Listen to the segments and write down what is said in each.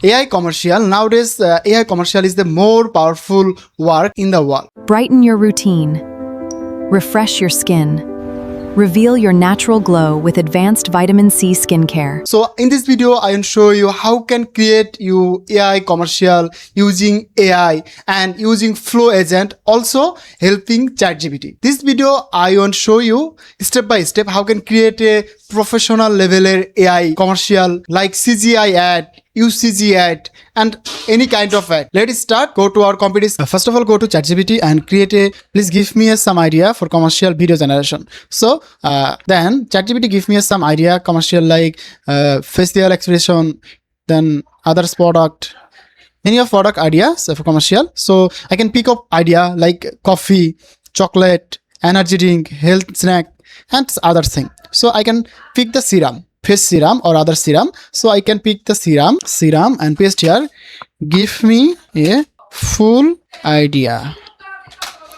AI commercial. Nowadays, AI commercial is the more powerful work in the world. Brighten your routine. Refresh your skin. Reveal your natural glow with advanced vitamin C skincare. So in this video, I will show you how can create you AI commercial using AI and using Flow agent, also helping ChatGPT. This video, I want to show you step by step how can create a professional level AI commercial like CGI ad, UCG ad, and any kind of ad. Let's start. Go to our competition. First of all, go to ChatGPT and create a, please give me some idea for commercial video generation. So then ChatGPT give me some idea commercial like facial expression, then others product, any of product ideas for commercial. So I can pick up idea like coffee, chocolate, energy drink, health snack, and other thing. So I can pick the serum, face serum or other serum. So I can pick the serum and paste here. Give me a full idea.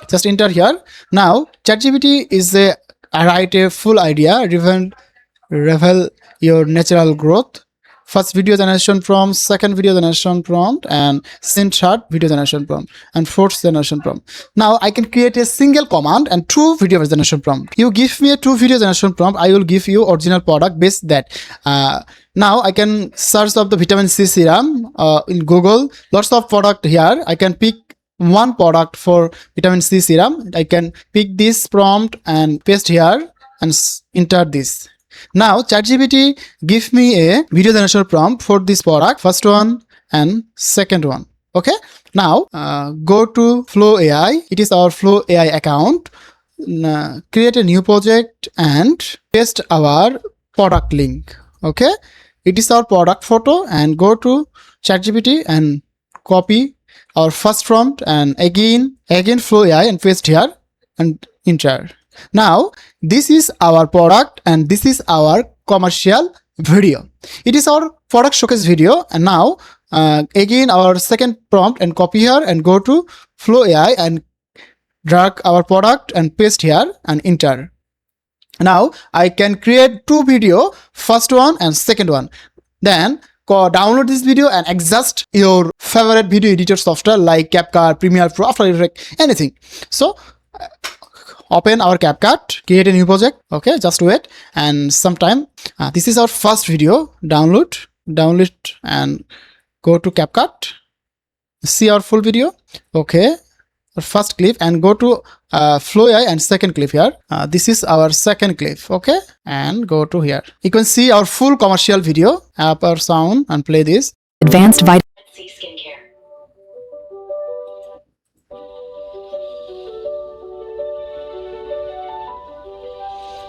Just enter here. Now ChatGPT is a write a full idea, reveal your natural growth. First video generation prompt, second video generation prompt, and third video generation prompt, and fourth generation prompt. Now I can create a single command and two video generation prompt. You give me a two video generation prompt, I will give you original product based that. Now I can search of the vitamin C serum in Google. Lots of product here. I can pick one product for vitamin C serum. I can pick this prompt and paste here and enter this. Now ChatGPT give me a video generation prompt for this product, first one and second one. Okay, now go to Flow AI. It is our Flow AI account. Create a new project and paste our product link. Okay, it is our product photo, and go to ChatGPT and copy our first prompt and again Flow AI and paste here and enter. Now this is our product and this is our commercial video. It is our product showcase video, and now again our second prompt and copy here and go to Flow AI and drag our product and paste here and enter. Now I can create two video, first one and second one. Then go download this video and adjust your favorite video editor software like CapCut, Premiere Pro, After Effects, anything. So open our CapCut, create a new project. Okay, just wait and sometime. This is our first video. Download and go to CapCut. See our full video. Okay, our first clip, and go to Flow AI and second clip here. This is our second clip. Okay, and go to here. You can see our full commercial video. App our sound and play this. Advanced vitamin C skincare.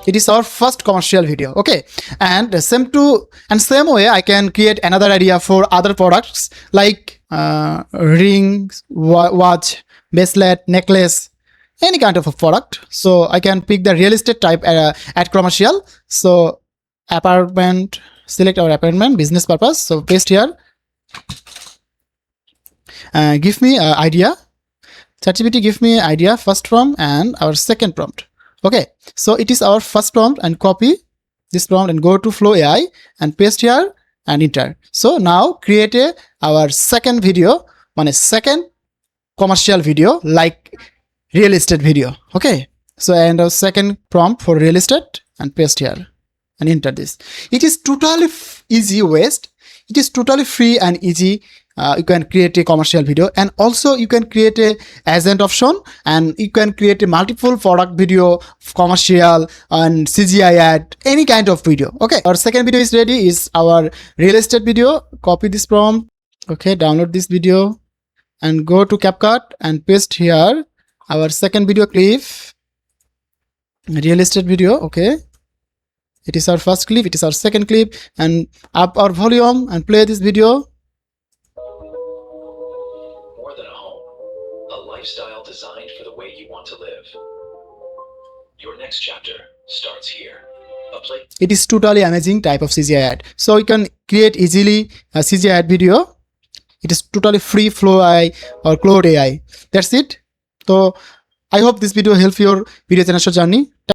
It is our first commercial video. Okay, and same way I can create another idea for other products like rings, watch, bracelet, necklace, any kind of a product. So I can pick the real estate type ad commercial. So apartment, select our apartment, business purpose. So paste here. Give me idea. ChatGPT give me idea, first prompt and our second prompt. Okay, so it is our first prompt, and copy this prompt and go to Flow AI and paste here and enter. So now create our second video, second commercial video like real estate video. Okay, so and our second prompt for real estate and paste here and enter this. It is totally easy waste. It is totally free and easy. You can create a commercial video, and also you can create a agent option, and you can create a multiple product video, commercial and CGI ad, any kind of video. Okay, our second video is ready, is our real estate video. Copy this prompt. Okay, download this video and go to CapCut and paste here our second video clip, real estate video. Okay, it is our first clip, it is our second clip, and up our volume and play this video. More than a home, a lifestyle designed for the way you want to live. Your next chapter starts here. It is totally amazing type of CGI ad. So you can create easily a CGI ad video. It is totally free, Flow AI or Cloud AI. That's it. So I hope this video help your video generation journey.